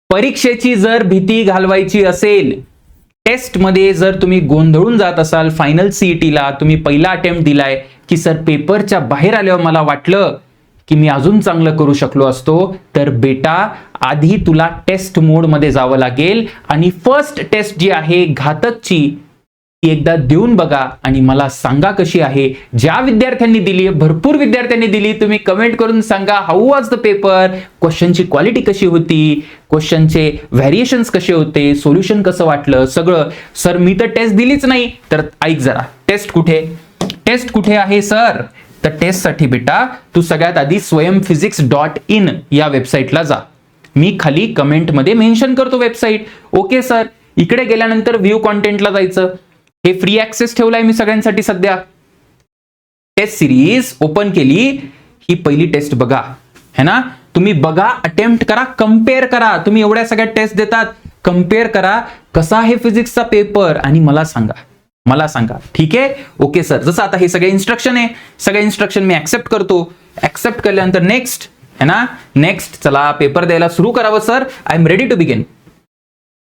परीक्षेची जर भीती घालवायची असेल, टेस्टमध्ये जर तुम्ही गोंधळून जात असाल, फायनल सीईटीला तुम्ही पहिला अटेम्प्ट दिलाय की सर पेपरच्या बाहेर आल्यावर मला वाटलं की मी अजून चांगलं करू शकलो असतो, तर बेटा आधी तुला टेस्ट मोडमध्ये जावं लागेल आणि फर्स्ट टेस्ट जी आहे घातकची ती एकदा देऊन बघा आणि मला सांगा कशी आहे. ज्या विद्यार्थ्यांनी दिली, भरपूर विद्यार्थ्यांनी दिली, तुम्ही कमेंट करून सांगा हाऊ वॉज द पेपर, क्वेश्चनची क्वालिटी कशी होती, क्वेश्चनचे व्हॅरिएशन्स कसे होते, सोल्युशन कसं वाटलं, सगळं. सर मी तर टेस्ट दिलीच नाही. तर ऐक जरा, टेस्ट कुठे आहे सर? तर टेस्टसाठी बेटा तू सगळ्यात आधी swaymphysics.in या वेबसाईटला जा. मी खाली कमेंटमध्ये मेन्शन करतो वेबसाईट. ओके सर, इकडे गेल्यानंतर व्ह्यू कॉन्टेंटला जायचं. हे फ्री ऍक्सेस ठेवलाय मी सगळ्यांसाठी सध्या. टेस्ट सिरीज ओपन केली, ही पहिली टेस्ट बघा, है ना. तुम्ही बघा, अटेम्प्ट करा, कम्पेअर करा. तुम्ही एवढ्या सगळ्या टेस्ट देतात, कम्पेअर करा कसा आहे फिजिक्सचा पेपर आणि मला सांगा. ठीक आहे. ओके सर, जसं आता हे सगळे इन्स्ट्रक्शन आहे, सगळे इन्स्ट्रक्शन मी ऍक्सेप्ट करतो. ऍक्सेप्ट केल्यानंतर नेक्स्ट, है ना. नेक्स्ट, चला पेपर द्यायला सुरू करावं sir. I am ready to begin.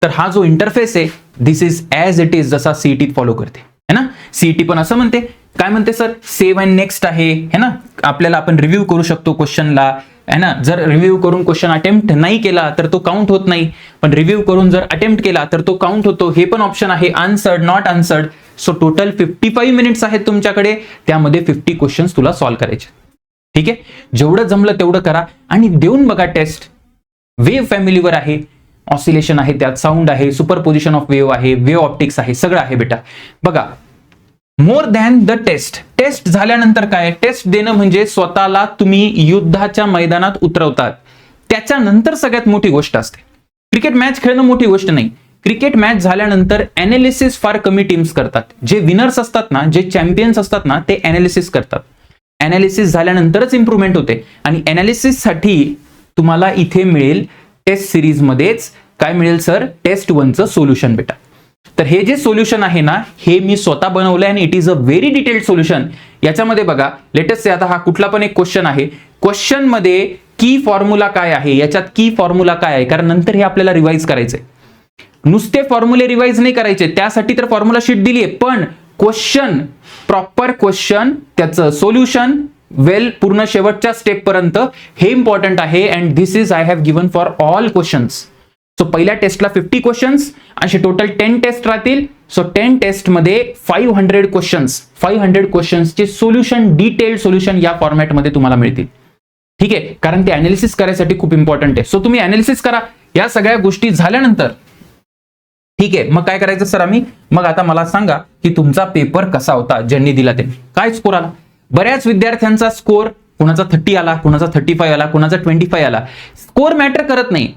तर हा जो इंटरफेस आहे, this is as it is, जसा सीईटी फॉलो करते, है ना. सीईटी पण असं म्हणते, काय म्हणते सर, सेव्ह अँड नेक्स्ट आहे, है ना. आपल्याला आपण रिव्ह्यू करू शकतो क्वेश्चनला, है ना. जर रिव्ह्यू करून क्वेश्चन अटेम्प्ट नाही केला तर तो काउंट होत नाही, पण रिव्ह्यू करून जर अटेम्प्ट केला तर तो काउंट होतो. हे पण ऑप्शन आहे, unanswered, not unanswered. So total 55 minutes आहेत तुमच्याकडे, त्यामध्ये 50 क्वेश्चन्स तुला सॉल्व्ह करायचे. ठीक आहे. जेवढं जमलं तेवढं करा आणि देऊन बघा टेस्ट. वेव्ह फॅमिलीवर आहे, ऑसिलेशन आहे, त्यात साऊंड आहे, सुपरपोजिशन ऑफ वेव्ह आहे, वेव्ह ऑप्टिक्स आहे, सगळं आहे बेटा. बघा, more than the test. Test झाल्यानंतर काय, टेस्ट देणं म्हणजे स्वतःला तुम्ही युद्धाच्या मैदानात उतरवतात. त्याच्यानंतर सगळ्यात मोठी गोष्ट असते, क्रिकेट मॅच खेळणं मोठी गोष्ट नाही. क्रिकेट मॅच झाल्यानंतर अनालिसिस फार कमी टीम्स करतात. जे विनर्स असतात ना, जे चॅम्पियन्स असतात ना, ते अनालिसिस करतात. अनालिसिस झाल्यानंतरच इम्प्रूव्हमेंट होते आणि अनालिसिस साठी तुम्हाला इथे मिळेल टेस्ट सिरीज मध्येच काय मिळेल सर, टेस्ट 1चं सोल्युशन बेटा. तर हे जे सोल्युशन आहे ना, हे मी स्वतः बनवलंय आणि it is a very detailed solution. याच्यामध्ये बघा, लेटेस्ट से आता हा कुठला पण एक क्वेश्चन आहे, क्वेश्चन मध्ये की फॉर्म्युला काय आहे, याच्यात की फॉर्म्युला काय आहे, कारण नंतर हे आपल्याला रिवाइज करायचंय. नुसते फॉर्म्युले रिवाइज नाही करायचे, त्यासाठी तर फॉर्म्युला शीट दिली आहे, पण क्वेश्चन, प्रॉपर क्वेश्चन, त्याचं सोल्युशन वेल पूर्ण शेवटच्या स्टेप पर्यंत हे इम्पॉर्टंट आहे. And this is I have given for all questions. So पहिल्या टेस्टला 50 क्वेश्चन्स, असे टोटल 10 टेस्ट राहतील. सो 10 टेस्ट मध्ये 500 क्वेश्चन्सचे सोल्युशन, डिटेल्ड सोल्युशन या फॉर्मॅटमध्ये तुम्हाला मिळतील. ठीक आहे, कारण ते अनालिसिस करायसाठी खूप इम्पॉर्टंट आहे. सो तुम्ही अनालिसिस करा. या सगळ्या गोष्टी झाल्यानंतर ठीक आहे, मग काय करायचं सर आम्ही, मग आता मला सांगा की तुमचा पेपर कसा होता, ज्यांनी दिला त्यांनी काय स्कोर आला. बऱ्याच विद्यार्थ्यांचा स्कोर, कुणाचा 30 आला, कुणाचा 35 आला, कुणाचा 25 आला. स्कोर मॅटर करत नाही.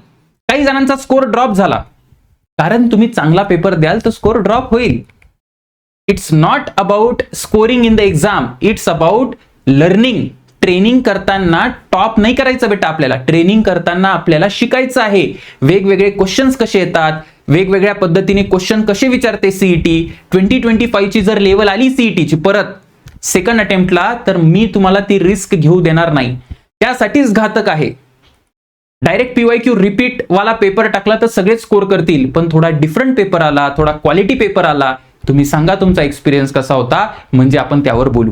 काही जणांचा स्कोर ड्रॉप झाला, कारण तुम्ही चांगला पेपर द्याल तर स्कोर ड्रॉप होईल. It's not about scoring in the exam, it's about learning. Training करताना टॉप नाही करायचं बेटा. आपल्याला ट्रेनिंग करताना आपल्याला शिकायचं आहे. वेगवेगळे क्वेश्चन्स कसे येतात, वेगवेगळ्या पद्धतीने क्वेश्चन कसे विचारते सीईटी. 2025 ची जर लेवल आली सीईटीची परत सेकंड अटेम्प्टला, तर मी तुम्हाला ती रिस्क घेऊ देणार नाही. त्यासाठीच घातक आहे. डायरेक्ट पीवायक्यू रिपीट वाला पेपर टाकला तर सगळेच स्कोर करतील, पण थोडा डिफरंट पेपर आला, थोडा क्वालिटी पेपर आला, तुम्ही सांगा तुमचा एक्सपिरियन्स कसा होता, म्हणजे आपण त्यावर बोलू.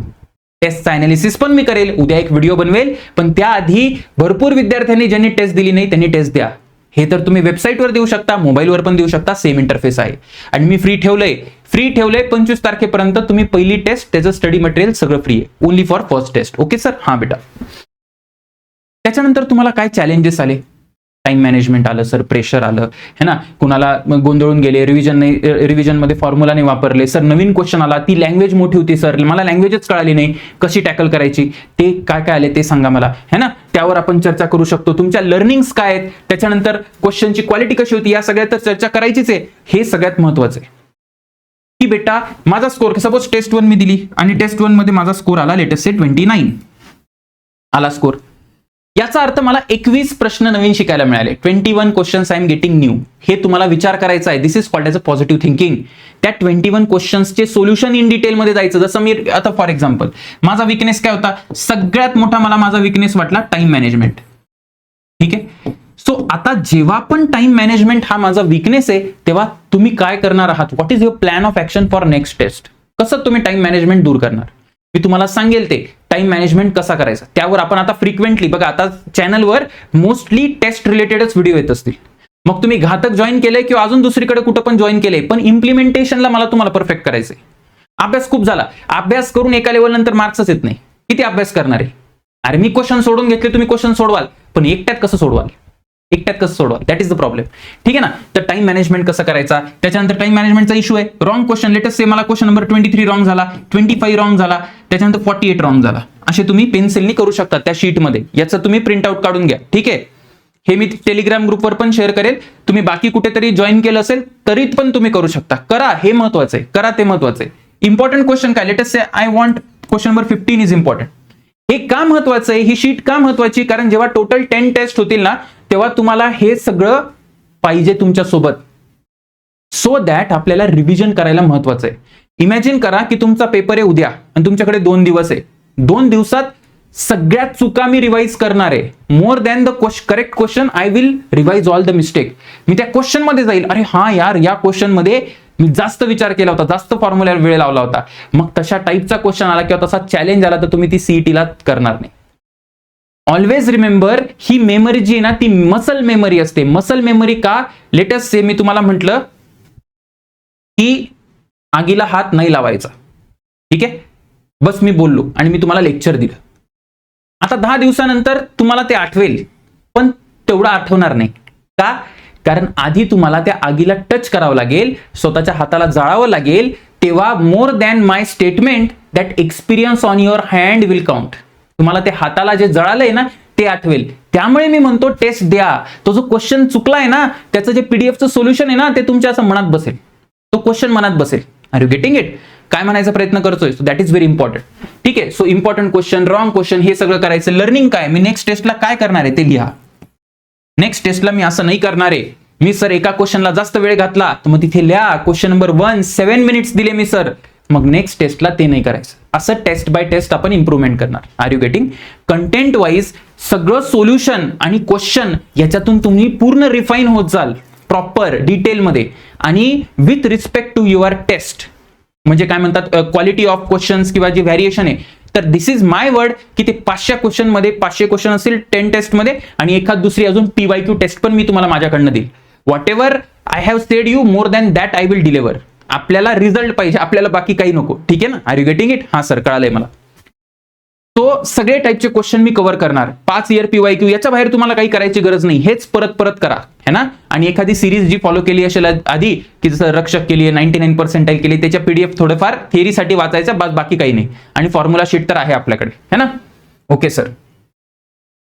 टेस्टचा अनालिसिस पण मी करेल, उद्या एक व्हिडिओ बनवेल, पण त्याआधी भरपूर विद्यार्थ्यांनी ज्यांनी टेस्ट दिली नाही त्यांनी टेस्ट द्या. हे तर तुम्ही वेबसाईटवर देऊ शकता, मोबाईलवर पण देऊ शकता, सेम इंटरफेस आहे. आणि मी फ्री ठेवलंय 25 तारखेपर्यंत. तुम्ही पहिली टेस्ट, त्याचं स्टडी मटेरियल सगळं फ्री आहे, only for first test. Okay sir, हां बेटा. त्याच्यानंतर तुम्हाला काय चॅलेंजेस आले, टाइम मॅनेजमेंट आलं सर, प्रेशर आलं, है ना. कुणाला गोंधळून गेले, रिव्हिजन मध्ये फॉर्म्युला नाही वापरले सर, नवीन क्वेश्चन आला, ती लँग्वेज मोठी होती सर, मला लँग्वेजच कळाली नाही, कशी टॅकल करायची, ते काय काय आले ते सांगा मला, है ना. त्यावर आपण चर्चा करू शकतो. तुमच्या लर्निंग्स काय आहेत, त्याच्यानंतर क्वेश्चनची क्वालिटी कशी होती, या सगळ्या तर चर्चा करायचीच आहे. हे सगळ्यात महत्वाचं आहे की बेटा माझा स्कोर, सपोज टेस्ट 1 मी दिली आणि टेस्ट 1 मध्ये माझा स्कोर आला लेटेस्ट से 29 आला स्कोर. याचा अर्थ मला 21 प्रश्न नवीन शिकायला मिळाले. 21 questions I am getting new. हे तुम्हाला विचार करायचा आहे. This is called as a positive thinking. त्या 21 क्वेश्चन्सचे सोल्युशन इन डिटेल मध्ये जायचं. जसं मी आता फॉर एक्झाम्पल, माझा विकनेस काय होता, सगळ्यात मोठा मला माझा विकनेस वाटला टाइम मॅनेजमेंट. ठीक आहे, सो आता जेव्हा पण टाइम मॅनेजमेंट हा माझा विकनेस आहे, तेव्हा तुम्ही काय करणार आहात, what is your plan of action for next test? कसं तुम्ही टाइम मॅनेजमेंट दूर करणार? मी तुम्हाला सांगेल ते टाइम मॅनेजमेंट कसा करायचा, त्यावर आपण आता फ्रिक्वेंटली बघा, आता चॅनलवर मोस्टली टेस्ट रिलेटेडच व्हिडिओ येत असतील. मग तुम्ही घातक जॉईन केलंय किंवा अजून दुसरीकडे कुठं पण जॉईन केलंय, पण इम्प्लिमेंटेशनला मला तुम्हाला परफेक्ट करायचंय. अभ्यास खूप झाला, अभ्यास करून एका लेवल नंतर मार्क्सच येत नाही. किती अभ्यास करणार आहे? अरे मी क्वेश्चन सोडून घेतले, तुम्ही क्वेश्चन सोडवाल, पण एकट्यात कसं सोडवाल? That is the problem. ठीक आहे ना. तर टाइम मॅनेजमेंट कसं करायचा, त्याच्यानंतर टाइम मॅनेजमेंटचा इश्यू आहे. रॉंग क्वेश्चन, लेटेस्ट से मला क्वेश्चन नंबर 23 रॉंग झाला, 25 रॉंग झाला, त्याच्यानंतर 48 रॉंग झाला. असे तुम्ही पेन्सिलनी करू शकता त्या शीटमध्ये. याचं तुम्ही प्रिंट आउट काढून घ्या. ठीक आहे. हे मी टेलिग्राम ग्रुपवर पण शेअर करेल. तुम्ही बाकी कुठेतरी जॉईन केलं असेल तरी पण तुम्ही करू शकता. करा, हे महत्वाचं आहे. करा, ते महत्वाचं आहे. इम्पॉर्टंट क्वेश्चन काय, latest say I want question number 15 is important. हे का महत्वाचं आहे, ही शीट का महत्वाची? कारण जेव्हा टोटल 10 टेस्ट होतील ना, तेव्हा तुम्हाला हे सगळं पाहिजे तुमच्या सोबत, सो दॅट आपल्याला रिव्हिजन करायला महत्वाचं आहे. इमॅजिन करा की तुमचा पेपर आहे उद्या आणि तुमच्याकडे 2 दिवस आहे. 2 दिवसात सगळ्यात चुका मी रिवाइज करणार आहे. More than the correct question I will revise all the mistake. मी त्या क्वेश्चन मध्ये जाईल, अरे हा यार, या क्वेश्चन मध्ये मी जास्त विचार केला होता, जास्त फॉर्म्युला वेळ लावला होता. मग तशा टाईपचा क्वेश्चन आला किंवा तसा चॅलेंज आला तर तुम्ही ती सीईटीला करणार नाही. ऑलवेज रिमेंबर, ही मेमरी जी आहे ना, ती मसल मेमरी असते. मसल मेमरी का? लेटेस्ट से मी तुम्हाला म्हटलं की आगीला हात नाही लावायचा. ठीक आहे, बस मी बोललो आणि मी तुम्हाला लेक्चर दिलं. आता 10 दिवसानंतर तुम्हाला ते आठवेल, पण तेवढं आठवणार नाही. का? कारण आधी तुम्हाला त्या आगीला टच करावं लागेल, स्वतःच्या हाताला जाळावं लागेल, तेव्हा more than my statement that experience on your hand will count. तुम्हाला ते हाताला जे जळालंय ना ते आठवेल. त्यामुळे मी म्हणतो टेस्ट द्या. तो जो क्वेश्चन चुकलाय ना, त्याचं जे पीडीएफचं सोल्युशन आहे ना, ते तुमच्या असं मनात बसेल, तो क्वेश्चन मनात बसेल. Are you getting it? काय म्हणायचा प्रयत्न करतोय? So that is very important. ठीक आहे. So important question, wrong question, हे सगळं करायचं. लर्निंग काय, मी नेक्स्ट टेस्टला काय करणार आहे ते लिहा. नेक्स्ट टेस्टला मी असं नाही करणार आहे, मी सर एका क्वेश्चनला जास्त वेळ घातला तर मग तिथे लिहा क्वेश्चन नंबर 1 7 मिनिट्स दिले मी सर, मग नेक्स्ट टेस्टला ते नाही करायचं. असं टेस्ट बाय टेस्ट आपण इम्प्रूव्हमेंट करणार. Are you getting? Content wise सगळं सोल्युशन आणि क्वेश्चन याच्यातून तुम्ही पूर्ण रिफाईन होत जाल, प्रॉपर डिटेलमध्ये, आणि with respect to your test. म्हणजे काय म्हणतात, क्वालिटी ऑफ क्वेश्चन्स किंवा जी व्हॅरिएशन आहे. तर दिस इज माय वर्ड की ते 500 क्वेश्चन मध्ये 500 क्वेश्चन असतील 10 टेस्ट मध्ये, आणि एखाद दुसरी अजून PYQ टेस्ट पण मी तुम्हाला माझ्याकडनं देईल. Whatever I have said you, more than that I will deliver. आपल्याला रिझल्ट पाहिजे, आपल्याला बाकी काही नको. ठीक आहे ना? Are you getting it? हा सर, कळालंय मला. तो सगळे टाईपचे क्वेश्चन मी कव्हर करणार. 5 इयर PYQ, याच्या बाहेर तुम्हाला काही करायची गरज नाही. हेच परत परत करा, है ना? आणि एखादी सिरीज जी फॉलो केली असेल आधी, की जसं रक्षक केली आहे, 99 पर्सेंटाईल केली, त्याच्या PDF थोडंफार थिअरीसाठी वाचायचं, बस, बाकी काही नाही. आणि फॉर्म्युला शीट तर आहे आपल्याकडे, है ना? Okay sir.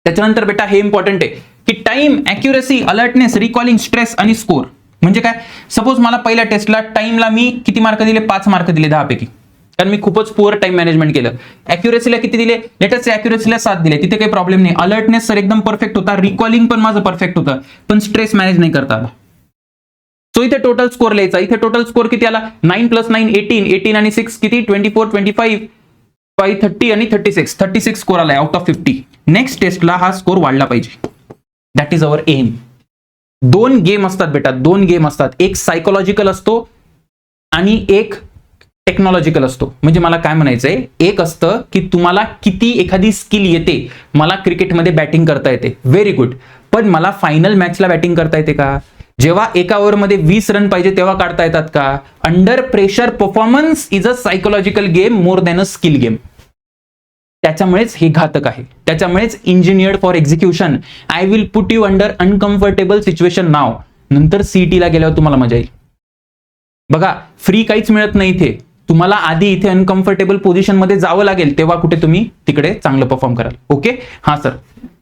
त्याच्यानंतर बेटा हे इम्पॉर्टंट आहे की time, accuracy, alertness, recalling, stress आणि स्कोर. म्हणजे काय? सपोज मला पहिल्या टेस्टला टाइमला मी किती मार्क दिले? 5 मार्क दिले 10 पैकी, कारण मी खूपच पुअर टाइम मॅनेजमेंट केलं. अॅक्युरेसीला किती दिले? लेटेस्ट अॅक्युरेसीला 7 दिले, तिथे काही प्रॉब्लेम नाही. अलर्टनेस सर एकदम परफेक्ट होता, रिकॉलिंग पण माझं परफेक्ट होतं, पण स्ट्रेस मॅनेज नाही करता आला. सो इथे टोटल स्कोर लिहायचा. इथे टोटल स्कोर किती आला? 9 + 9 18, 18 आणि 6 किती? 24, 25, 5, 30 आणि 36. 36 स्कोर आलाय आउट ऑफ 50. नेक्स्ट टेस्टला हा स्कोर वाढला पाहिजे. That is our aim. 2 game असतात बेटा, 2 गेम असतात. एक सायकोलॉजिकल असतो आणि एक टेक्नॉलॉजिकल असतो. म्हणजे मला काय म्हणायचंय, एक असतं की तुम्हाला किती एखादी स्किल येते. मला क्रिकेटमध्ये बॅटिंग करता येते, व्हेरी गुड, पण मला फायनल मॅचला बॅटिंग करता येते का? जेव्हा एका ओव्हरमध्ये 20 रन पाहिजे तेव्हा काढता येतात का? Under pressure performance is a psychological game more than a skill game. त्याच्यामुळेच हे घातक आहे. त्याच्यामुळेच engineered for execution. I will put you under uncomfortable situation now. नंतर सीईटीला गेल्यावर तुम्हाला मजा येईल. बघा, फ्री काहीच मिळत नाही इथे. तुम्हाला आधी इथे अनकम्फर्टेबल पोझिशन मध्ये जावं लागेल, तेव्हा कुठे तुम्ही तिकडे चांगलं परफॉर्म कराल. ओके? हा सर,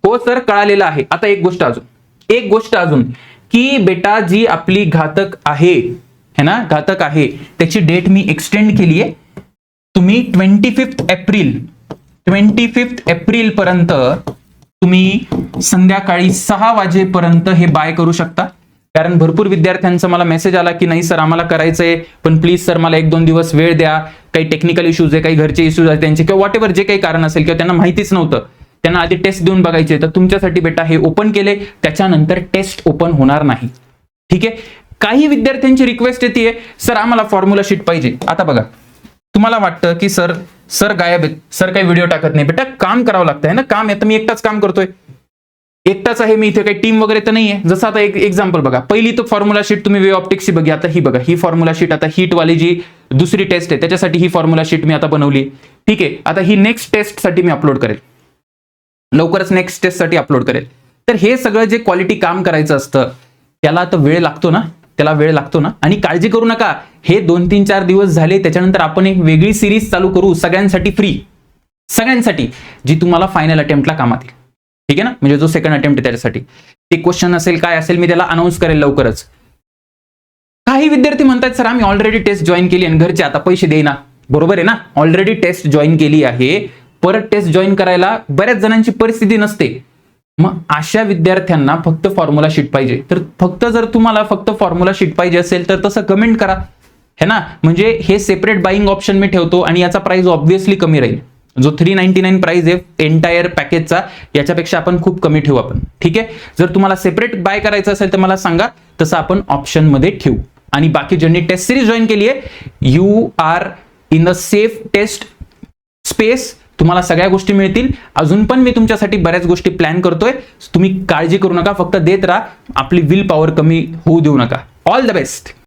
हो सर, कळालेलं आहे. आता एक गोष्ट अजून की बेटा जी आपली घातक आहे, है ना, घातक आहे, त्याची डेट मी एक्सटेंड केली आहे. तुम्ही 25 एप्रिल पर्यंत तुम्ही संध्याकाळी 6 वाजेपर्यंत हे बाय करू शकता. कारण भरपूर विद्यार्थ्यांचा मला मेसेज आला की नाही सर आम्हाला करायचंय, पण प्लीज सर मला 1-2 दिवस वेळ द्या, काही टेक्निकल इश्यूज आहे, काही घरचे इश्यूज आहेत त्यांचे, किंवा व्हॉट एव्हर जे काही कारण असेल, किंवा त्यांना माहितीच नव्हतं त्यांना आधी टेस्ट देऊन बघायचे, तर तुमच्यासाठी बेटा हे ओपन केले, त्याच्यानंतर टेस्ट ओपन होणार नाही. ठीक आहे. काही विद्यार्थ्यांची रिक्वेस्ट येते, सर आम्हाला फॉर्म्युला शीट पाहिजे. आता बघा, तुम्हाला वाटतं की सर गायब आहेत, सर काही व्हिडिओ टाकत नाही. बेटा काम करावं लागतं आहे ना, काम आहे तर मी एकटाच काम करतोय, एकटाच आहे मी, इथे काही टीम वगैरे तर नाहीये. जसं आता एक एक्झाम्पल बघा, पहिली तो फॉर्म्युला शीट तुम्ही वे ऑप्टिक्सची बघा, आता ही बघा ही फॉर्म्युला शीट, आता हीट वाली जी दुसरी टेस्ट आहे त्याच्यासाठी ही फॉर्म्युला शीट मी आता बनवली. ठीक आहे. आता ही नेक्स्ट टेस्टसाठी मी अपलोड करेल, लवकरच नेक्स्ट टेस्टसाठी अपलोड करेल. तर हे सगळं जे क्वालिटी काम करायचं असतं त्याला तर वेळ लागतो ना, त्याला वेळ लागतो ना. आणि काळजी करू नका, हे 2-3-4 दिवस झाले, त्याच्यानंतर आपण एक वेगळी सिरीज चालू करू सगळ्यांसाठी फ्री, सगळ्यांसाठी, जी तुम्हाला फायनल अटेम्प्टला कामात येईल. ठीक आहे ना, म्हणजे जो सेकंड अटेम्प्ट आहे त्याच्यासाठी ते क्वेश्चन असेल काय असेल मी त्याला अनाऊन्स करेल लवकरच. काही विद्यार्थी म्हणतात सर आम्ही ऑलरेडी टेस्ट जॉईन केली आणि घरचे आता पैसे देईना. बरोबर आहे ना, ऑलरेडी टेस्ट जॉईन केली आहे, परत टेस्ट जॉईन करायला बऱ्याच जणांची परिस्थिती नसते. मग अशा विद्यार्थ्यांना फक्त फॉर्म्युला शीट पाहिजे. तर फक्त जर तुम्हाला फक्त फॉर्म्युला शीट पाहिजे असेल तर तसं कमेंट करा, है ना. म्हणजे हे सेपरेट बाईंग ऑप्शन मी ठेवतो आणि याचा प्राइस ऑब्व्हियसली कमी राहील. जो 399 प्राइस आहे एंटायर पॅकेजचा, याच्यापेक्षा आपण खूप कमी ठेवू आपण. ठीक आहे. जर तुम्हाला सेपरेट बाय करायचं असेल तर मला सांगा, तसं आपण ऑप्शन मध्ये ठेवू. आणि बाकी ज्यांनी टेस्ट सिरीज जॉईन केली आहे, you are in the safe test space, तुम्हाला सगळ्या गोष्टी मिळतील. अजून पण मी तुमच्यासाठी बऱ्याच गोष्टी प्लॅन करतोय, तुम्ही काळजी करू नका, फक्त देत राहा, आपली विल पॉवर कमी होऊ देऊ नका. All the best.